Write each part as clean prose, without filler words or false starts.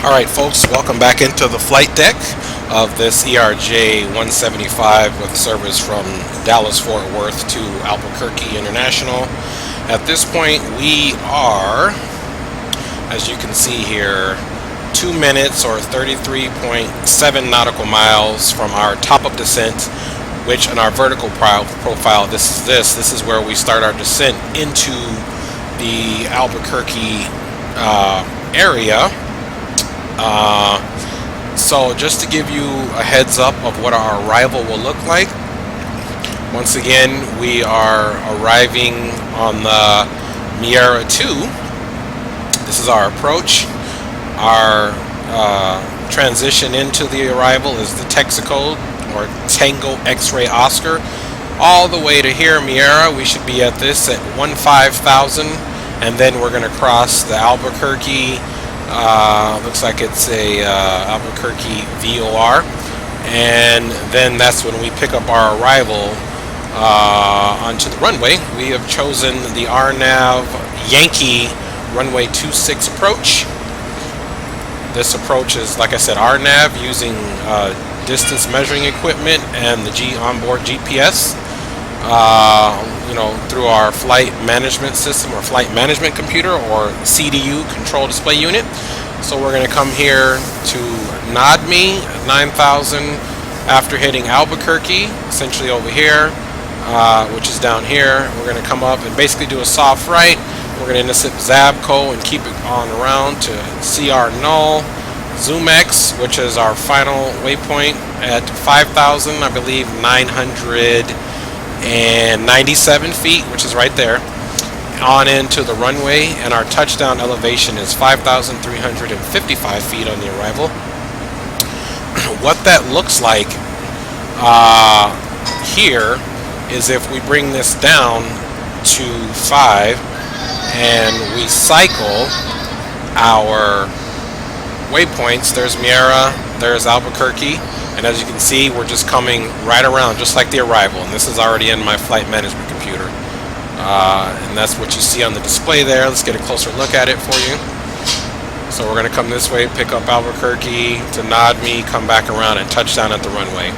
Alright folks, welcome back into the flight deck of this ERJ 175 with service from Dallas Fort Worth to Albuquerque International. At this point we are, as you can see here, 2 minutes or 33.7 nautical miles from our top of descent, which in our vertical profile, this is where we start our descent into the Albuquerque area. So just to give you a heads up of what our arrival will look like, once again we are arriving on the Miera 2. This is our approach. Our transition into the arrival is the Texaco or Tango X-Ray Oscar. All the way to here, Miera, we should be at this at 15,000, and then we're going to cross the Albuquerque. Looks like it's a Albuquerque VOR, and then that's when we pick up our arrival onto the runway. We have chosen the RNAV Yankee runway 26 approach. This approach is, like I said, RNAV using distance measuring equipment and the onboard GPS. Through our flight management system or flight management computer or CDU, control display unit. So we're going to come here to NODME 9,000 after hitting Albuquerque, essentially over here, which is down here. We're going to come up and basically do a soft right. We're going to intercept Zabco and keep it on around to CR null. ZoomX, which is our final waypoint at 5,000, I believe 997 feet, which is right there, on into the runway, and our touchdown elevation is 5,355 feet on the arrival. What that looks like here is if we bring this down to 5 and we cycle our waypoints. There's Miera, there's Albuquerque, and as you can see, we're just coming right around just like the arrival, and this is already in my flight management computer, and that's what you see on the display there. Let's get a closer look at it for you. So we're going to come this way, pick up Albuquerque to NODME, come back around and touch down at the runway.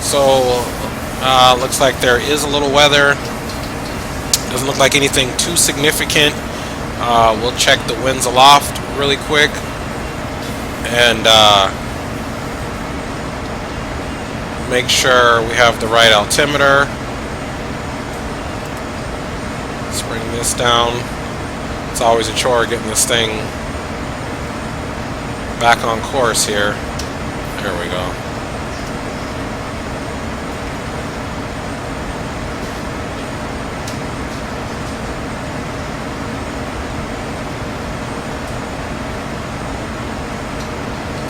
So looks like there is a little weather. Doesn't look like anything too significant. We'll check the winds aloft really quick and make sure we have the right altimeter. Let's bring this down. It's always a chore getting this thing back on course here. There we go.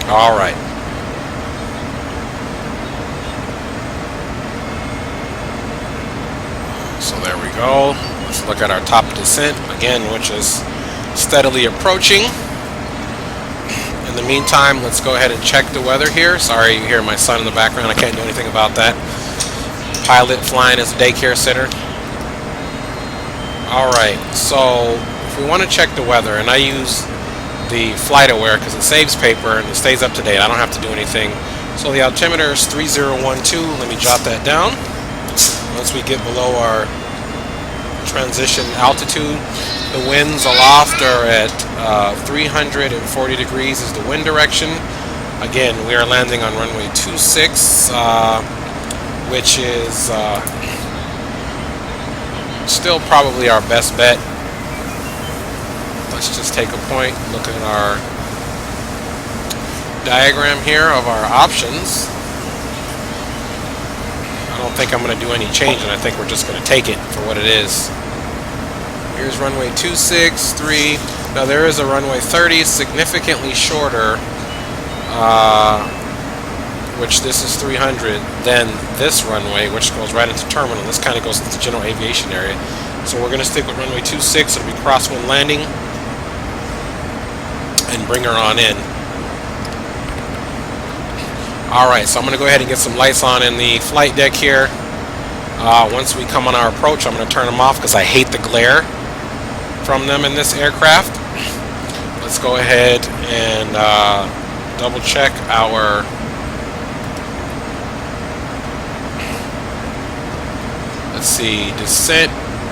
All right. So there we go. Let's look at our top descent again, which is steadily approaching. In the meantime, let's go ahead and check the weather here. Sorry, you hear my son in the background. I can't do anything about that. Pilot flying as a daycare center. All right. So if we want to check the weather, and I use the Flight Aware because it saves paper and it stays up to date. I don't have to do anything. So the altimeter is 3012. Let me jot that down. Once we get below our transition altitude, the winds aloft are at 340 degrees is the wind direction. Again, we are landing on runway 26, which is still probably our best bet. Let's just take a point, look at our diagram here of our options. I don't think I'm going to do any changing. I think we're just going to take it for what it is. Here's runway 263. Now there is a runway 30, significantly shorter, which this is 300, than this runway, which goes right into terminal. This kind of goes into general aviation area. So we're going to stick with runway 26. It'll be crosswind landing and bring her on in. Alright, so I'm going to go ahead and get some lights on in the flight deck here. Once we come on our approach, I'm going to turn them off because I hate the glare from them in this aircraft. let's go ahead and double check our descent.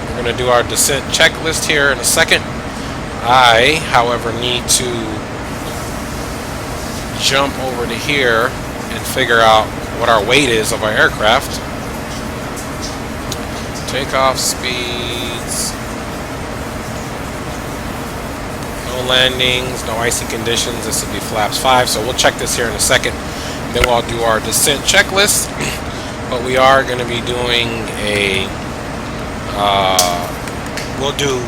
We're going to do our descent checklist here in a second. I, however, need to jump over to here and figure out what our weight is of our aircraft. Takeoff speeds, no landings, no icy conditions. This will be flaps 5, so we'll check this here in a second. Then we'll do our descent checklist. But we are going to be doing a we'll do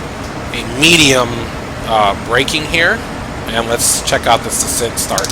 a medium braking here, and let's check out this descent start.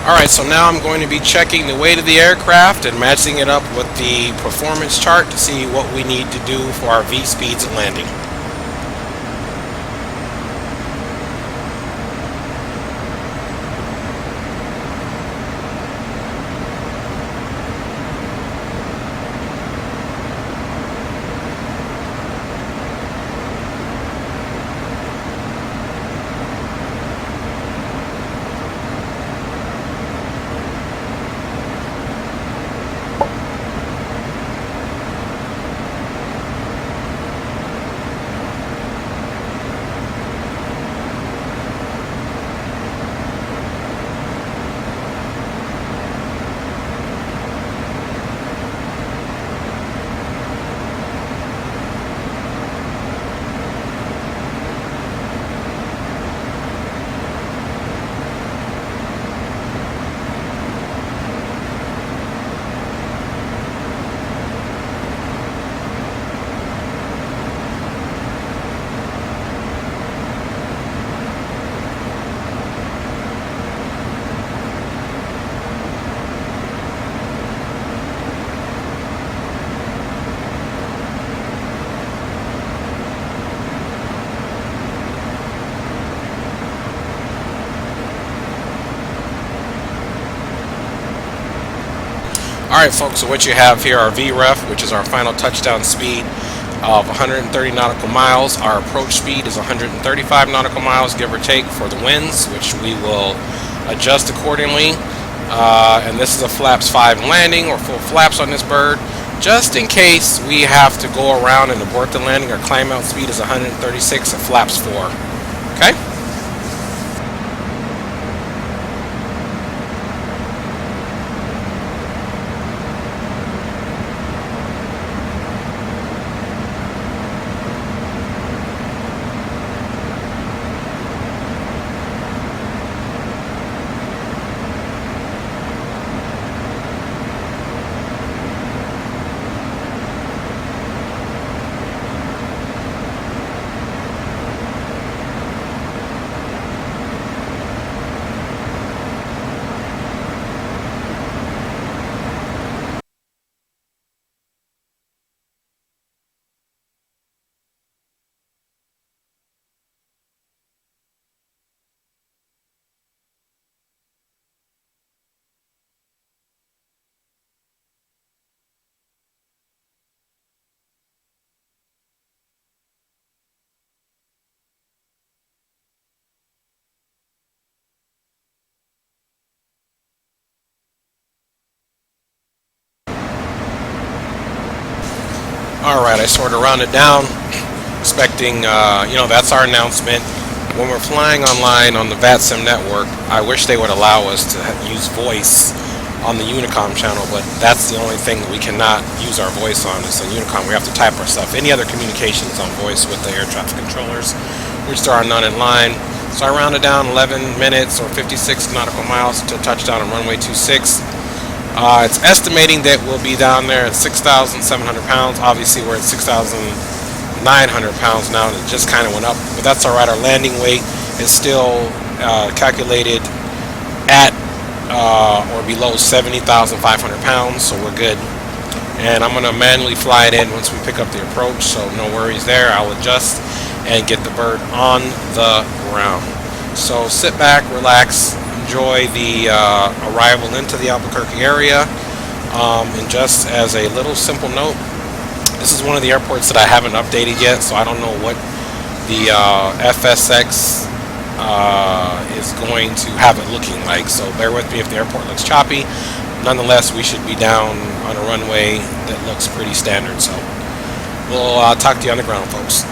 Alright, so now I'm going to be checking the weight of the aircraft and matching it up with the performance chart to see what we need to do for our V speeds and landing. Alright folks, so what you have here are VREF, which is our final touchdown speed of 130 nautical miles. Our approach speed is 135 nautical miles, give or take, for the winds, which we will adjust accordingly. And this is a flaps 5 landing, or full flaps on this bird. Just in case we have to go around and abort the landing, our climb out speed is 136 at flaps 4. Okay? Alright, I sort of rounded down, expecting, that's our announcement. When we're flying online on the VATSIM network, I wish they would allow us to use voice on the Unicom channel, but that's the only thing that we cannot use our voice on is on Unicom. We have to type our stuff. Any other communications on voice with the air traffic controllers, which there are none in line. So I rounded down 11 minutes or 56 nautical miles to touchdown on runway 26. It's estimating that we'll be down there at 6,700 pounds. Obviously, we're at 6,900 pounds now, and it just kind of went up. But that's all right. Our landing weight is still calculated at or below 70,500 pounds, so we're good. And I'm going to manually fly it in once we pick up the approach, so no worries there. I'll adjust and get the bird on the ground. So sit back, relax, enjoy the arrival into the Albuquerque area. And just as a little simple note, this is one of the airports that I haven't updated yet, so I don't know what the FSX is going to have it looking like, so bear with me if the airport looks choppy. Nonetheless, we should be down on a runway that looks pretty standard, so we'll talk to you on the ground, folks.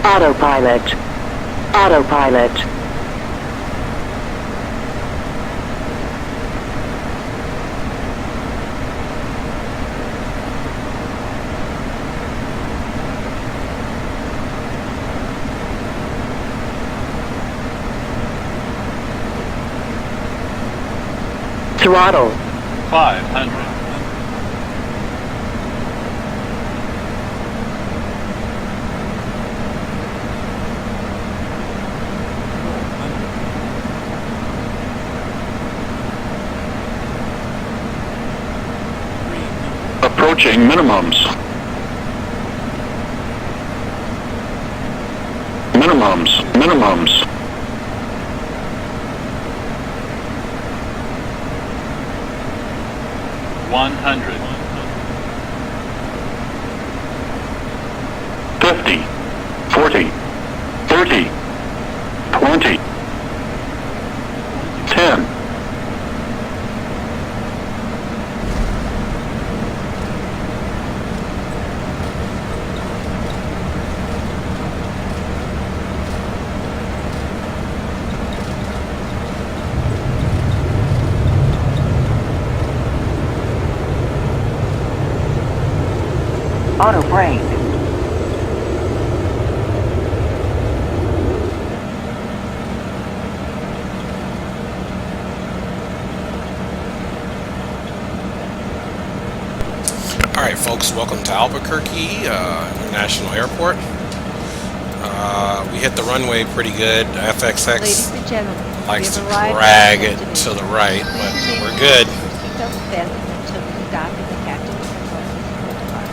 Autopilot. Autopilot. Throttle. 500. Approaching minimums. Minimums. 100. 50, 40, 30, 20, 10. Auto brake. Alright folks, welcome to Albuquerque International Airport. We hit the runway pretty good. FSX Ladies and gentlemen, likes to we have arrived drag at it the to the right, but destination. we're good. Seatbelt bent until we stop in the captain's control car.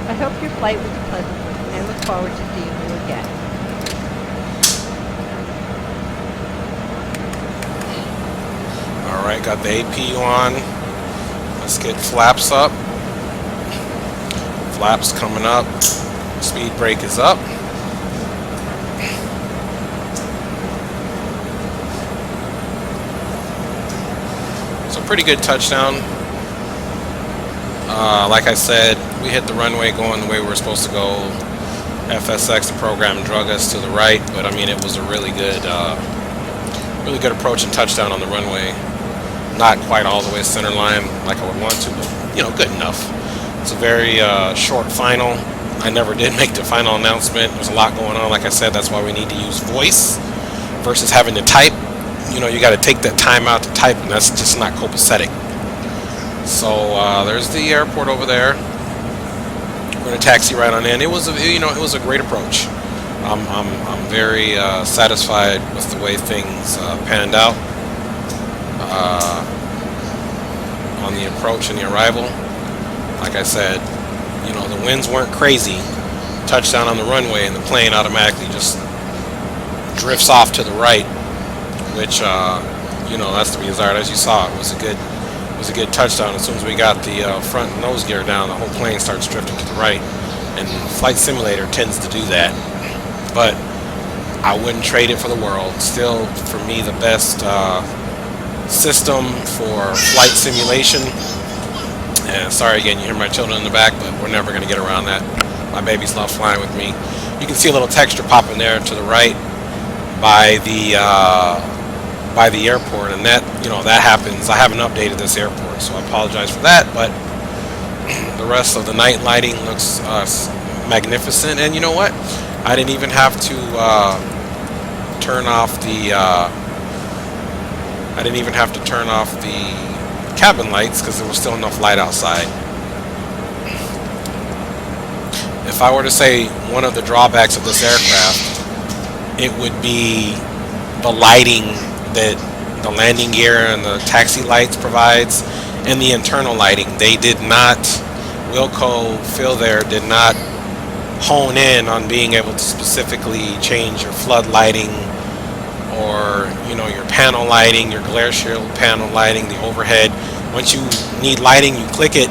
I hope your flight was a pleasant one, and I look forward to seeing you again. Alright, got the AP on. Let's get flaps up. Flaps coming up. Speed brake is up. So pretty good touchdown. Like I said, we hit the runway going the way we were supposed to go. FSX, the program, drug us to the right, but I mean it was a really good approach and touchdown on the runway. Not quite all the way center line like I would want to, but you know, good enough. It's a very short final. I never did make the final announcement. There's a lot going on. Like I said, that's why we need to use voice versus having to type. You know, you got to take that time out to type, and that's just not copacetic. So there's the airport over there. We're gonna taxi right on in. It was a great approach. I'm very satisfied with the way things panned out on the approach and the arrival. Like I said, you know, the winds weren't crazy. Touchdown on the runway, and the plane automatically just drifts off to the right, which you know, that's to be desired. As you saw, it was a good touchdown. As soon as we got the front nose gear down, the whole plane starts drifting to the right, and Flight Simulator tends to do that. But I wouldn't trade it for the world. Still, for me, the best system for flight simulation. And sorry again, you hear my children in the back, but we're never going to get around that. My babies love flying with me. You can see a little texture popping there to the right by the airport, and that, you know, that happens. I haven't updated this airport, so I apologize for that, but the rest of the night lighting looks magnificent. And you know what? I didn't even have to turn off the cabin lights because there was still enough light outside. If I were to say one of the drawbacks of this aircraft, it would be the lighting that the landing gear and the taxi lights provides, and the internal lighting. They did not, Wilco, FeelThere did not hone in on being able to specifically change your flood lighting, or, you know, your panel lighting, your glare shield panel lighting, the overhead. Once you need lighting, you click it.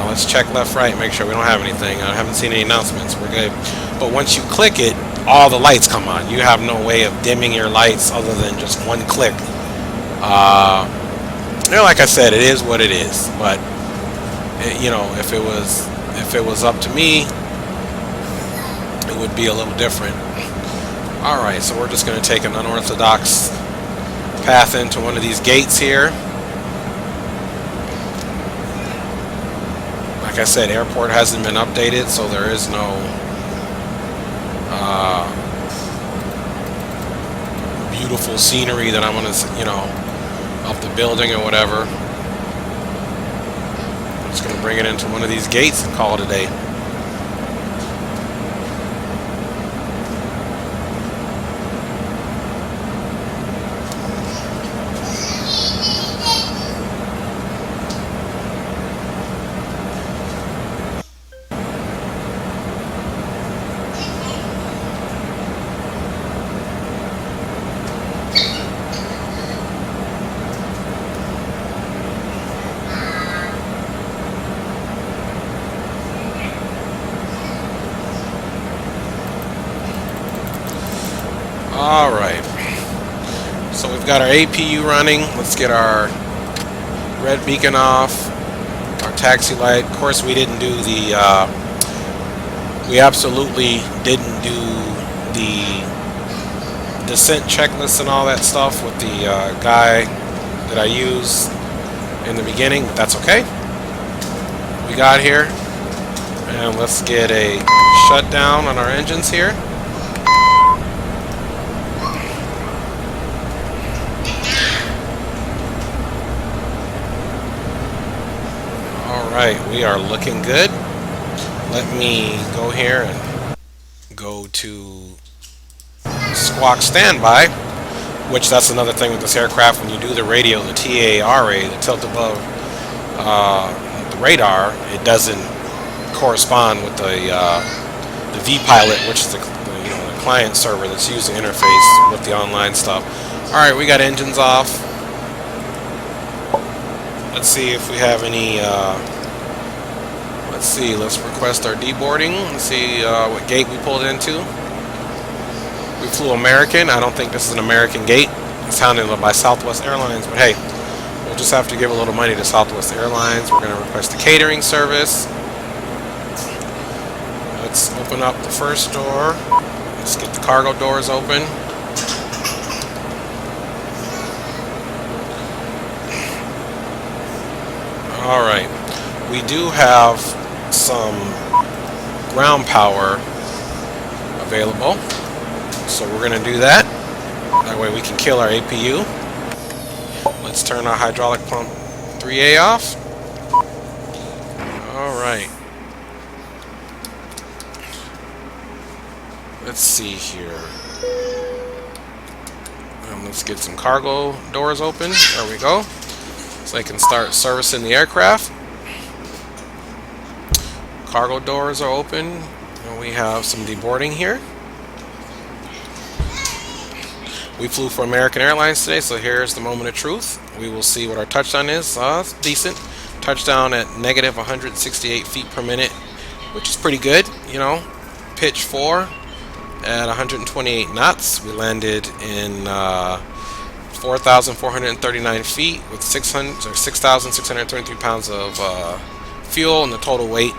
Let's check left, right, make sure we don't have anything. I haven't seen any announcements. We're good. But once you click it, all the lights come on. You have no way of dimming your lights other than just one click. You know, like I said, it is what it is. But you know, if it was up to me, it would be a little different. Alright, so we're just going to take an unorthodox path into one of these gates here. Like I said, airport hasn't been updated, so there is no beautiful scenery that I'm going to, you know, of the building or whatever. I'm just going to bring it into one of these gates and call it a day. Alright, so we've got our APU running. Let's get our red beacon off, our taxi light. Of course, we didn't do the, we absolutely didn't do the descent checklist and all that stuff with the guy that I used in the beginning, but that's okay. We got here, and let's get a shutdown on our engines here. Alright, we are looking good. Let me go here and go to squawk standby, which that's another thing with this aircraft. When you do the radio, the TARA, the tilt above the radar, it doesn't correspond with the vPilot, which is the client server that's using interface with the online stuff. Alright, we got engines off. Let's see if we have any, let's see, let's request our deboarding. Let's see what gate we pulled into. We flew American. I don't think this is an American gate. It's handled by Southwest Airlines, but hey, we'll just have to give a little money to Southwest Airlines. We're going to request a catering service. Let's open up the first door. Let's get the cargo doors open. Alright, we do have some ground power available, so we're going to do that. That way we can kill our APU. Let's turn our hydraulic pump 3A off. Alright. Let's see here. Let's get some cargo doors open. There we go. So I can start servicing the aircraft. Cargo doors are open, and we have some deboarding here. We flew for American Airlines today, so here's the moment of truth. We will see what our touchdown is. It's decent. Touchdown at negative 168 feet per minute, which is pretty good, you know. Pitch 4 at 128 knots. We landed in 4,439 feet with 6,623 pounds of fuel, and the total weight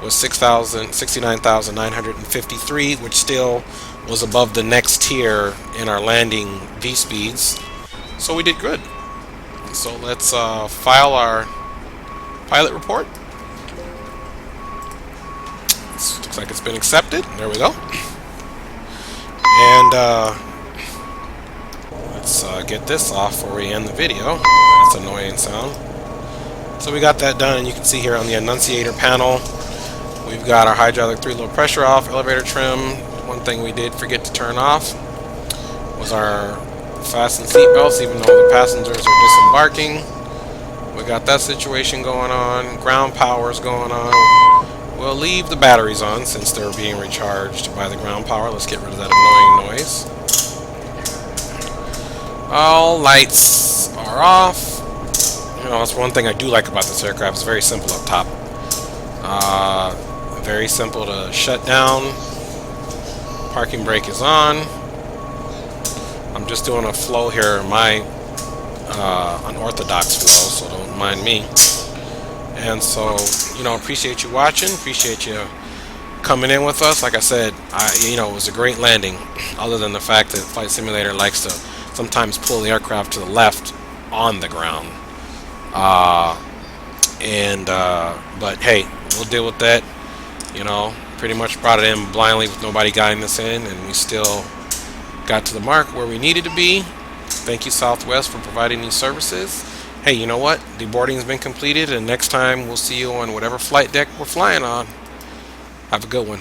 was 69,953, which still was above the next tier in our landing V speeds. So we did good. So let's file our pilot report. Looks like it's been accepted. There we go. And let's get this off before we end the video. That's an annoying sound. So we got that done, and you can see here on the annunciator panel, we've got our hydraulic 3 low pressure off, elevator trim. One thing we did forget to turn off was our fasten seat belts, even though the passengers are disembarking. We got that situation going on. Ground power is going on. We'll leave the batteries on since they're being recharged by the ground power. Let's get rid of that annoying noise. All lights are off. You know, that's one thing I do like about this aircraft. It's very simple up top. Very simple to shut down. Parking brake is on. I'm just doing a flow here, my unorthodox flow, so don't mind me. And so, you know, appreciate you watching. Appreciate you coming in with us. Like I said, it was a great landing, other than the fact that Flight Simulator likes to sometimes pull the aircraft to the left on the ground. But hey, we'll deal with that. Pretty much brought it in blindly with nobody guiding us in, and we still got to the mark where we needed to be. Thank you, Southwest, for providing these services. Hey, you know what? Deboarding's been completed, and next time we'll see you on whatever flight deck we're flying on. Have a good one.